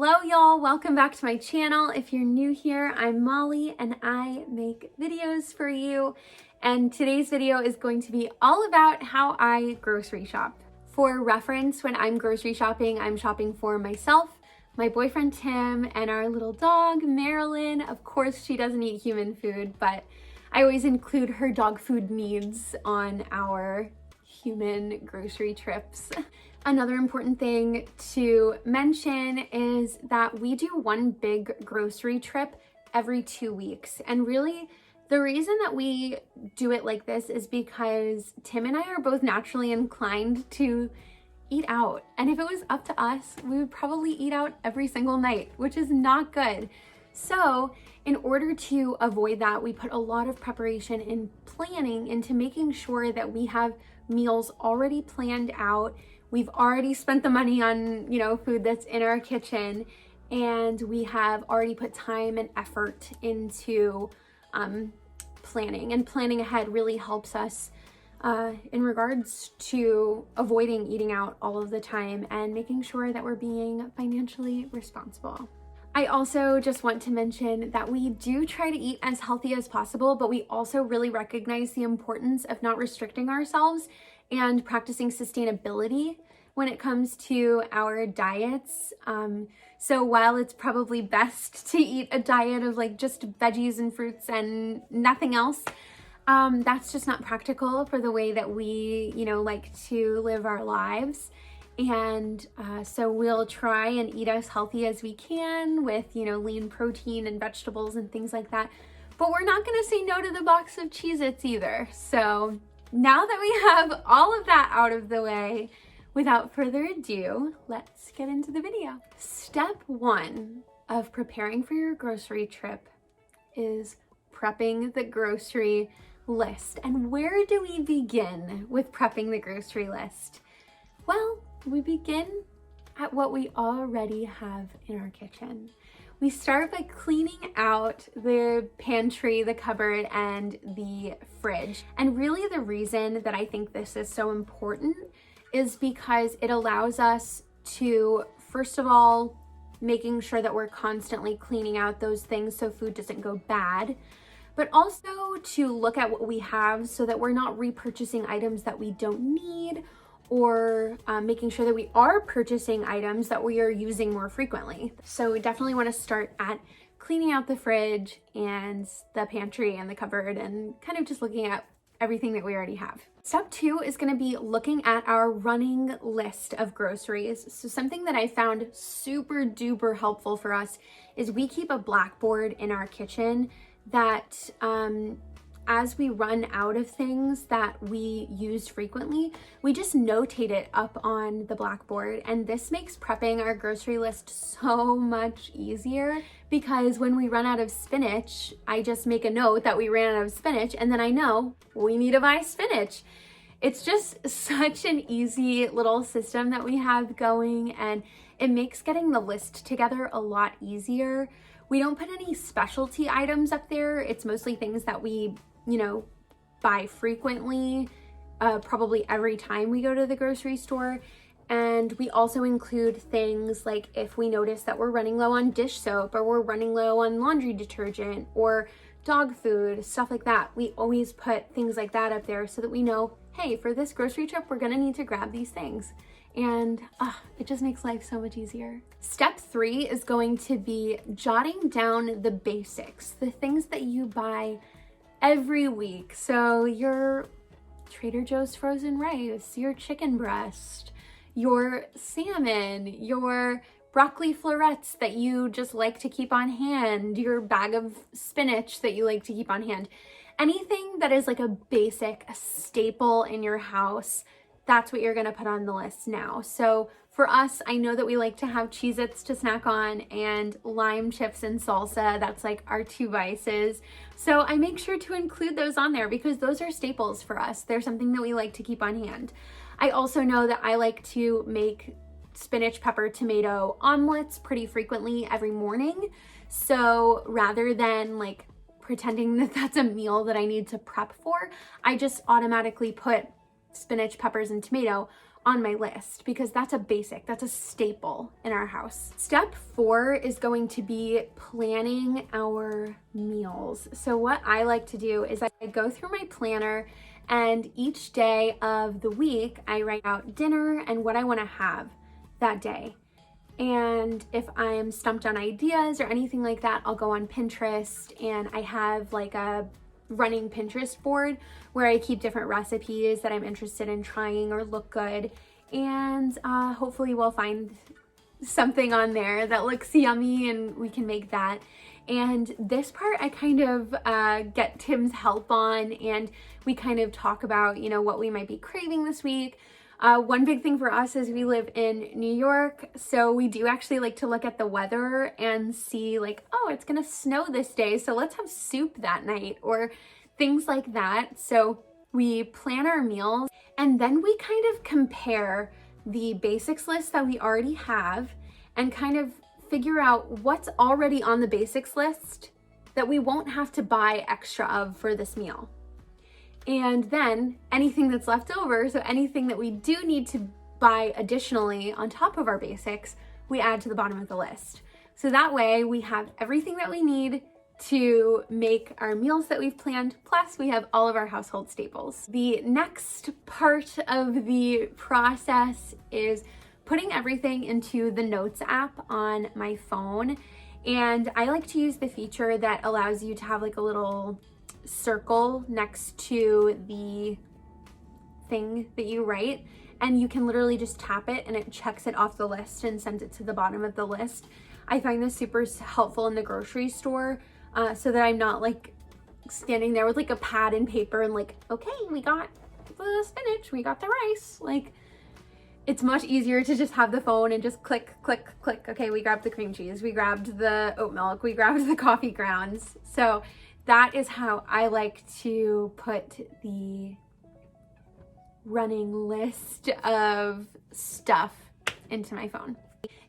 Hello y'all, welcome back to my channel. If you're new here, I'm Molly and I make videos for you. And today's video is going to be all about how I grocery shop. For reference, when I'm grocery shopping, I'm shopping for myself, my boyfriend Tim, and our little dog, Marilyn. Of course, she doesn't eat human food, but I always include her dog food needs on our human grocery trips. Another important thing to mention is that we do one big grocery trip every 2 weeks. And really, the reason that we do it like this is because Tim and I are both naturally inclined to eat out. And if it was up to us, we would probably eat out every single night, which is not good. So in order to avoid that, we put a lot of preparation and planning into making sure that we have meals already planned out. We've already spent the money on, food that's in our kitchen, and we have already put time and effort into planning. And planning ahead really helps us in regards to avoiding eating out all of the time and making sure that we're being financially responsible. I also just want to mention that we do try to eat as healthy as possible, but we also really recognize the importance of not restricting ourselves and practicing sustainability when it comes to our diets. So while it's probably best to eat a diet of just veggies and fruits and nothing else, that's just not practical for the way that we, like to live our lives. And so we'll try and eat as healthy as we can with, lean protein and vegetables and things like that. But we're not gonna say no to the box of Cheez-Its either. So now that we have all of that out of the way, without further ado, let's get into the video. Step 1 of preparing for your grocery trip is prepping the grocery list. And where do we begin with prepping the grocery list? Well, we begin at what we already have in our kitchen. We start by cleaning out the pantry, the cupboard, and the fridge. And really the reason that I think this is so important is because it allows us to, first of all, making sure that we're constantly cleaning out those things so food doesn't go bad, but also to look at what we have so that we're not repurchasing items that we don't need, or making sure that we are purchasing items that we are using more frequently. So we definitely want to start at cleaning out the fridge and the pantry and the cupboard and kind of just looking at everything that we already have. Step 2 is going to be looking at our running list of groceries. So something that I found super duper helpful for us is we keep a blackboard in our kitchen that as we run out of things that we used frequently, we just notate it up on the blackboard. And this makes prepping our grocery list so much easier, because when we run out of spinach, I just make a note that we ran out of spinach, and then I know we need to buy spinach. It's just such an easy little system that we have going, and it makes getting the list together a lot easier. We don't put any specialty items up there. It's mostly things that we buy frequently, probably every time we go to the grocery store. And we also include things like if we notice that we're running low on dish soap, or we're running low on laundry detergent or dog food, stuff like that. We always put things like that up there so that we know, hey, for this grocery trip, we're gonna need to grab these things. And it just makes life so much easier. Step 3 is going to be jotting down the basics, the things that you buy every week. So your Trader Joe's frozen rice, your chicken breast, your salmon, your broccoli florets that you just like to keep on hand, your bag of spinach that you like to keep on hand. Anything that is like a basic, a staple in your house, that's what you're gonna put on the list now. So for us, I know that we like to have Cheez-Its to snack on and lime chips and salsa. That's like our 2 vices. So I make sure to include those on there because those are staples for us. They're something that we like to keep on hand. I also know that I like to make spinach, pepper, tomato omelets pretty frequently every morning. So rather than pretending that that's a meal that I need to prep for, I just automatically put spinach, peppers, and tomato on my list because that's a basic, that's a staple in our house. Step 4 is going to be planning our meals. So what I like to do is I go through my planner, and each day of the week, I write out dinner and what I want to have that day. And if I'm stumped on ideas or anything like that, I'll go on Pinterest, and I have like a running Pinterest board where I keep different recipes that I'm interested in trying or look good, and hopefully we'll find something on there that looks yummy and we can make that. And this part I kind of get Tim's help on, and we kind of talk about, you know, what we might be craving this week. One big thing for us is we live in New York, so we do actually like to look at the weather and see like, oh, it's gonna snow this day, so let's have soup that night, or things like that. So we plan our meals, and then we kind of compare the basics list that we already have and kind of figure out what's already on the basics list that we won't have to buy extra of for this meal. And then anything that's left over, so anything that we do need to buy additionally on top of our basics, we add to the bottom of the list. So that way we have everything that we need to make our meals that we've planned, plus we have all of our household staples. The next part of the process is putting everything into the Notes app on my phone. And I like to use the feature that allows you to have like a little circle next to the thing that you write, and you can literally just tap it and it checks it off the list and sends it to the bottom of the list. I find this super helpful in the grocery store, so that I'm not like standing there with like a pad and paper and like, okay, we got the spinach, we got the rice. Like, it's much easier to just have the phone and just click, click, click. Okay, we grabbed the cream cheese, we grabbed the oat milk, we grabbed the coffee grounds. So that is how I like to put the running list of stuff into my phone.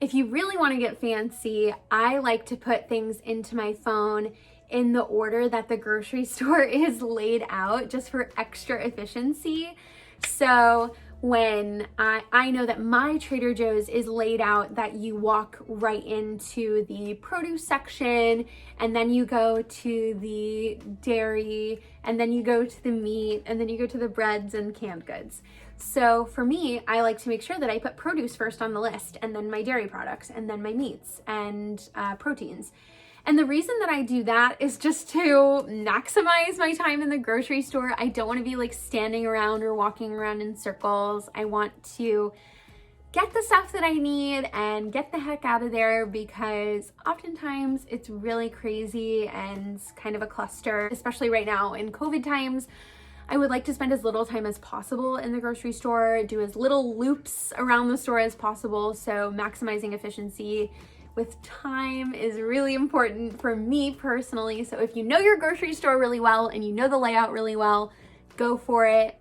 If you really want to get fancy, I like to put things into my phone in the order that the grocery store is laid out, just for extra efficiency. So when I know that my Trader Joe's is laid out that you walk right into the produce section, and then you go to the dairy, and then you go to the meat, and then you go to the breads and canned goods. So for me, I like to make sure that I put produce first on the list, and then my dairy products, and then my meats and proteins. And the reason that I do that is just to maximize my time in the grocery store. I don't want to be like standing around or walking around in circles. I want to get the stuff that I need and get the heck out of there, because oftentimes it's really crazy and kind of a cluster, especially right now in COVID times. I would like to spend as little time as possible in the grocery store, do as little loops around the store as possible. So maximizing efficiency with time is really important for me personally. So if you know your grocery store really well and you know the layout really well, go for it.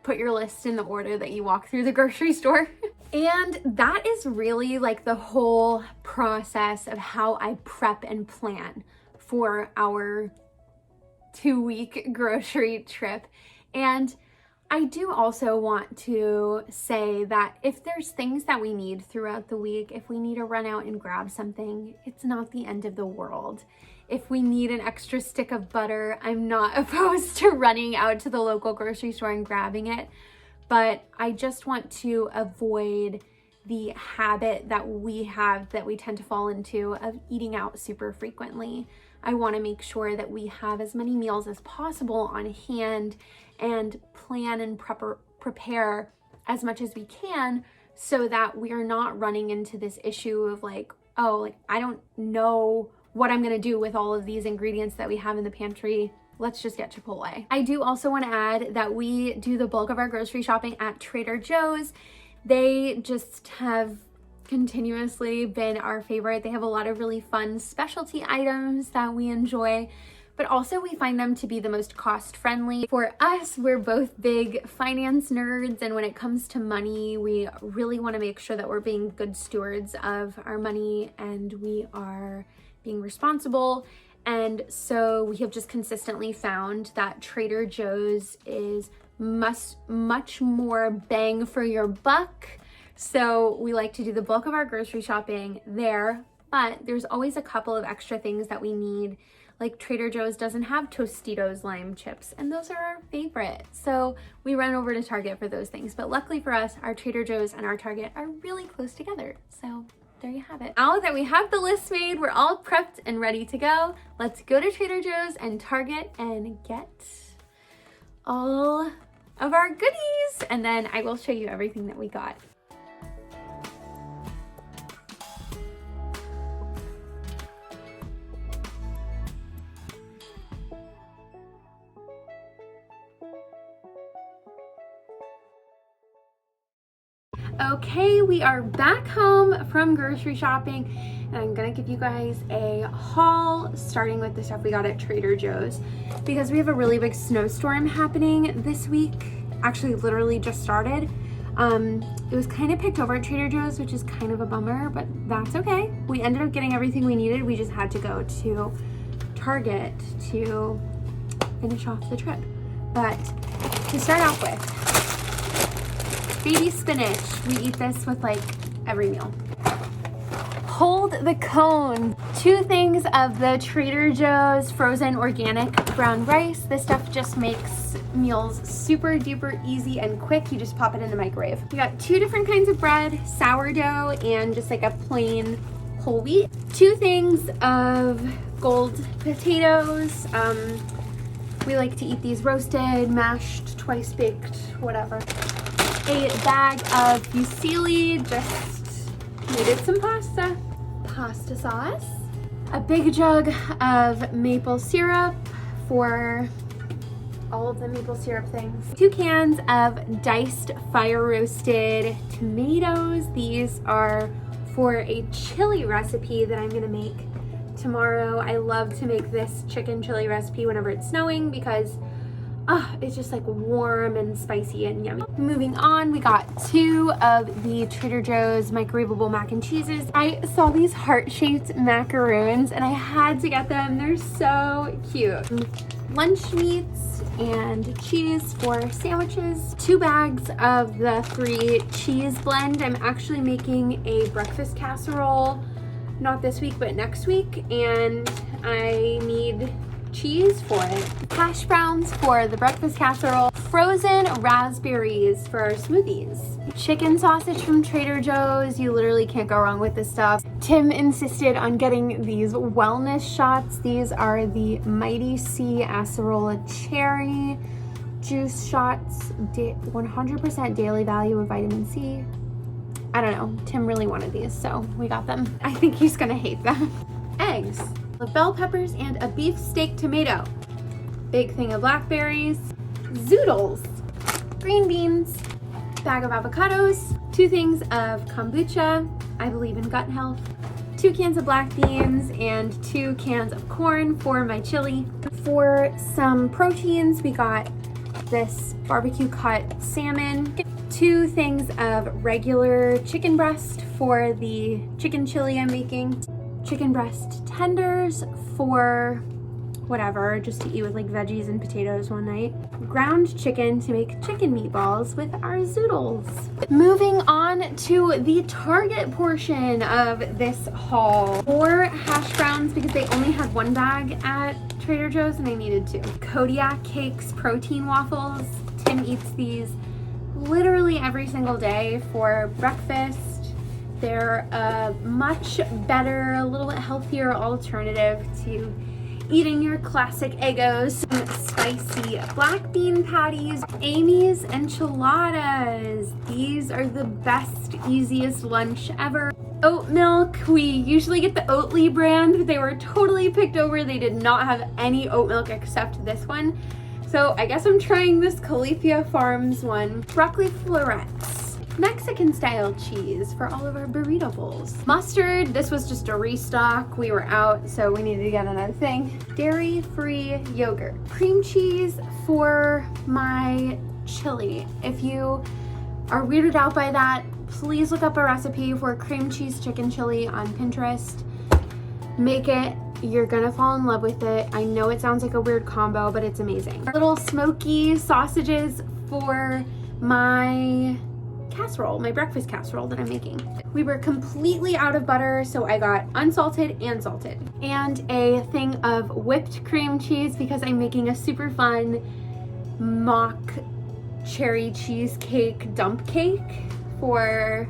Put your list in the order that you walk through the grocery store. And that is really like the whole process of how I prep and plan for our 2-week grocery trip. And I do also want to say that if there's things that we need throughout the week, if we need to run out and grab something, it's not the end of the world. If we need an extra stick of butter, I'm not opposed to running out to the local grocery store and grabbing it. But I just want to avoid the habit that we have, that we tend to fall into, of eating out super frequently. I want to make sure that we have as many meals as possible on hand and plan and prepare as much as we can, so that we are not running into this issue of like, oh, like I don't know what I'm gonna do with all of these ingredients that we have in the pantry. Let's just get Chipotle. I do also want to add that we do the bulk of our grocery shopping at Trader Joe's. They just have continuously been our favorite. They have a lot of really fun specialty items that we enjoy, but also we find them to be the most cost-friendly. For us, we're both big finance nerds, and when it comes to money, we really want to make sure that we're being good stewards of our money and we are being responsible. And so we have just consistently found that Trader Joe's is much more bang for your buck. So we like to do the bulk of our grocery shopping there, but there's always a couple of extra things that we need. Like Trader Joe's doesn't have Tostitos lime chips, and those are our favorite. So we run over to Target for those things. But luckily for us, our Trader Joe's and our Target are really close together. So there you have it. Now that we have the list made, we're all prepped and ready to go. Let's go to Trader Joe's and Target and get all of our goodies. And then I will show you everything that we got. Okay, we are back home from grocery shopping, and I'm gonna give you guys a haul starting with the stuff we got at Trader Joe's because we have a really big snowstorm happening this week. Actually, literally just started. It was kind of picked over at Trader Joe's, which is kind of a bummer, but that's okay. We ended up getting everything we needed. We just had to go to Target to finish off the trip. But to start off with, baby spinach. We eat this with like every meal. Hold the cone. 2 things of the Trader Joe's frozen organic brown rice. This stuff just makes meals super duper easy and quick. You just pop it in the microwave. We got 2 different kinds of bread, sourdough and just like a plain whole wheat. 2 things of gold potatoes. We like to eat these roasted, mashed, twice baked, whatever. A bag of fusilli, just needed some pasta sauce, a big jug of maple syrup for all of the maple syrup things, 2 cans of diced fire roasted tomatoes. These are for a chili recipe that I'm gonna make tomorrow. I love to make this chicken chili recipe whenever it's snowing because it's just like warm and spicy and yummy. Moving on, we got 2 of the Trader Joe's microwavable mac and cheeses. I saw these heart-shaped macaroons and I had to get them. They're so cute. Lunch meats and cheese for sandwiches. 2 bags of the 3 cheese blend. I'm actually making a breakfast casserole, not this week, but next week, and I need cheese for it. Hash browns for the breakfast casserole. Frozen raspberries for our smoothies. Chicken sausage from Trader Joe's. You literally can't go wrong with this stuff. Tim insisted on getting these wellness shots. These are the Mighty C Acerola Cherry juice shots. 100% daily value of vitamin C. I don't know. Tim really wanted these, so we got them. I think he's gonna hate them. Eggs. Bell peppers and a beef steak tomato. Big thing of blackberries. Zoodles. Green beans. Bag of avocados. 2 things of kombucha. I believe in gut health. 2 cans of black beans and 2 cans of corn for my chili. For some proteins, we got this barbecue cut salmon. 2 things of regular chicken breast for the chicken chili I'm making. Chicken breast tenders for whatever, just to eat with like veggies and potatoes one night. Ground chicken to make chicken meatballs with our zoodles. Moving on to the Target portion of this haul. 4 hash browns because they only had 1 bag at Trader Joe's and I needed 2. Kodiak Cakes protein waffles. Tim eats these literally every single day for breakfast. They're a much better, a little bit healthier alternative to eating your classic Eggos. Spicy black bean patties. Amy's enchiladas. These are the best, easiest lunch ever. Oat milk. We usually get the Oatly brand, but they were totally picked over. They did not have any oat milk except this one. So I guess I'm trying this Califia Farms one. Broccoli florets. Mexican style cheese for all of our burrito bowls. Mustard, this was just a restock. We were out, so we needed to get another thing. Dairy-free yogurt. Cream cheese for my chili. If you are weirded out by that, please look up a recipe for cream cheese chicken chili on Pinterest. Make it. You're gonna fall in love with it. I know it sounds like a weird combo, but it's amazing. Little smoky sausages for my casserole, my breakfast casserole that I'm making. We were completely out of butter, so I got unsalted and salted. And a thing of whipped cream cheese because I'm making a super fun mock cherry cheesecake dump cake for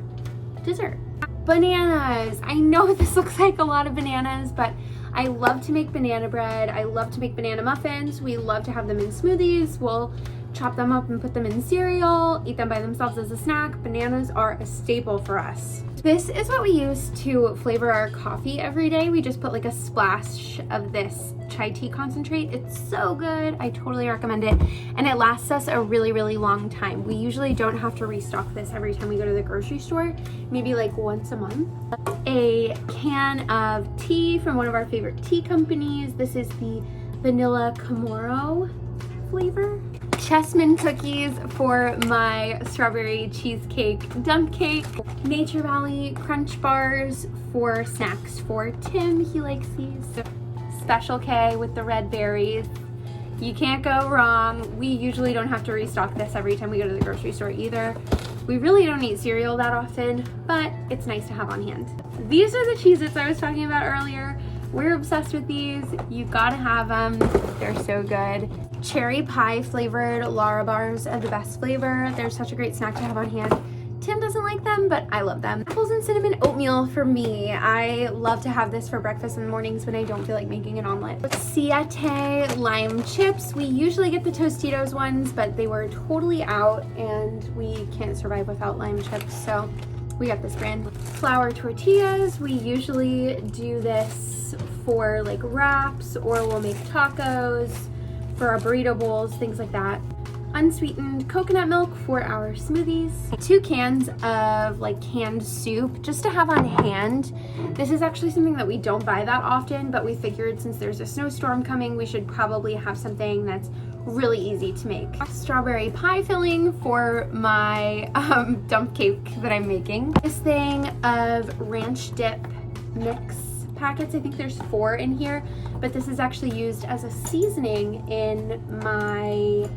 dessert. Bananas. I know this looks like a lot of bananas, but I love to make banana bread. I love to make banana muffins. We love to have them in smoothies. We'll chop them up and put them in cereal, eat them by themselves as a snack. Bananas are a staple for us. This is what we use to flavor our coffee every day. We just put like a splash of this chai tea concentrate. It's so good. I totally recommend it. And it lasts us a really, really long time. We usually don't have to restock this every time we go to the grocery store, maybe like once a month. A can of tea from one of our favorite tea companies. This is the Vanilla Komoro flavor. Chessman cookies for my strawberry cheesecake dump cake. Nature Valley Crunch Bars for snacks for Tim. He likes these. Special K with the red berries. You can't go wrong. We usually don't have to restock this every time we go to the grocery store either. We really don't eat cereal that often, but it's nice to have on hand. These are the Cheez-Its I was talking about earlier. We're obsessed with these. You gotta have them. They're so good. Cherry pie flavored Lara bars are the best flavor. They're such a great snack to have on hand. Tim doesn't like them, but I love them. Apples and cinnamon oatmeal for me. I love to have this for breakfast in the mornings when I don't feel like making an omelet. Siete lime chips. We usually get the Tostitos ones, but they were totally out and we can't survive without lime chips, so we got this brand. Flour tortillas. We usually do this for like wraps, or we'll make tacos for our burrito bowls, things like that. Unsweetened coconut milk for our smoothies. 2 cans of like canned soup just to have on hand. This is actually something that we don't buy that often, but we figured since there's a snowstorm coming, we should probably have something that's really easy to make. Strawberry pie filling for my dump cake that I'm making. This thing of ranch dip mix packets. I think there's 4 in here, but this is actually used as a seasoning in my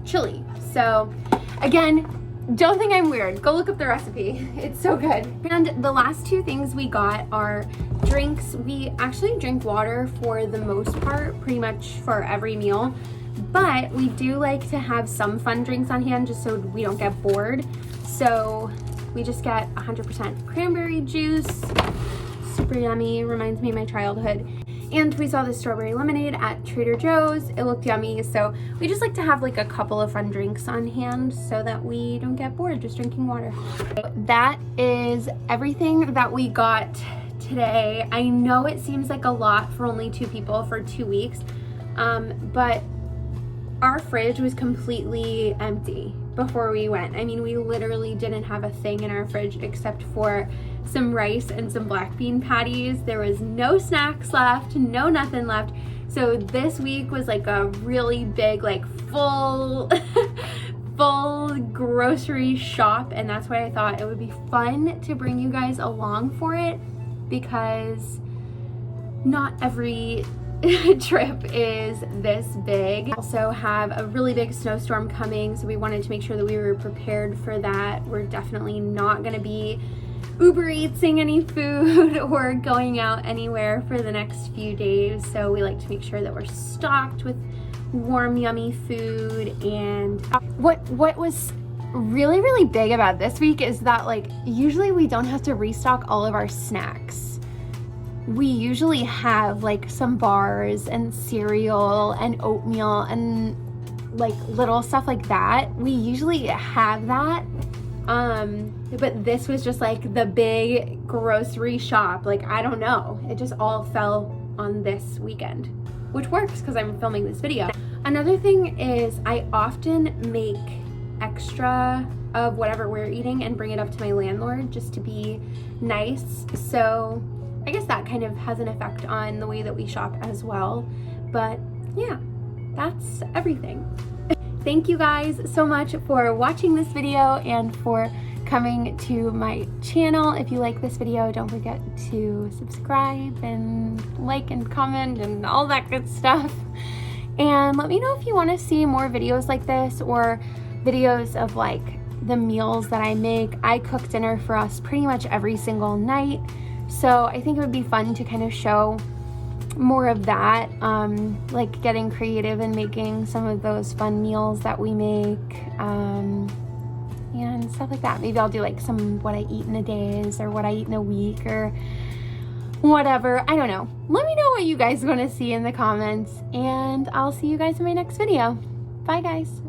chili. So again, don't think I'm weird. Go look up the recipe. It's so good. And the last 2 things we got are drinks. We actually drink water for the most part, pretty much for every meal, but we do like to have some fun drinks on hand just so we don't get bored. So we just get 100% cranberry juice. Super yummy, reminds me of my childhood. And we saw this strawberry lemonade at Trader Joe's. It looked yummy, so we just like to have like a couple of fun drinks on hand so that we don't get bored just drinking water. That is everything that we got today. I know it seems like a lot for only 2 people for 2 weeks, but our fridge was completely empty before we went. I mean, we literally didn't have a thing in our fridge except for some rice and some black bean patties. There was no snacks left, no nothing left. So this week was like a really big, like full grocery shop, and that's why I thought it would be fun to bring you guys along for it, because not every trip is this big. We also have a really big snowstorm coming, so we wanted to make sure that we were prepared for that. We're definitely not going to be Uber Eatsing any food or going out anywhere for the next few days, so we like to make sure that we're stocked with warm, yummy food. And what was really, really big about this week is that like usually we don't have to restock all of our snacks. We usually have like some bars and cereal and oatmeal and like little stuff like that. We usually have that. But this was just like the big grocery shop. Like, I don't know. It just all fell on this weekend, which works because I'm filming this video. Another thing is I often make extra of whatever we're eating and bring it up to my landlord just to be nice. So I guess that kind of has an effect on the way that we shop as well. But yeah, that's everything. Thank you guys so much for watching this video and for coming to my channel. If you like this video, don't forget to subscribe and like and comment and all that good stuff. And let me know if you want to see more videos like this, or videos of like the meals that I make. I cook dinner for us pretty much every single night, so I think it would be fun to kind of show more of that, like getting creative and making some of those fun meals that we make, and stuff like that. Maybe I'll do like some what I eat in a days, or what I eat in a week, or whatever. I don't know. Let me know what you guys want to see in the comments, and I'll see you guys in my next video. Bye guys.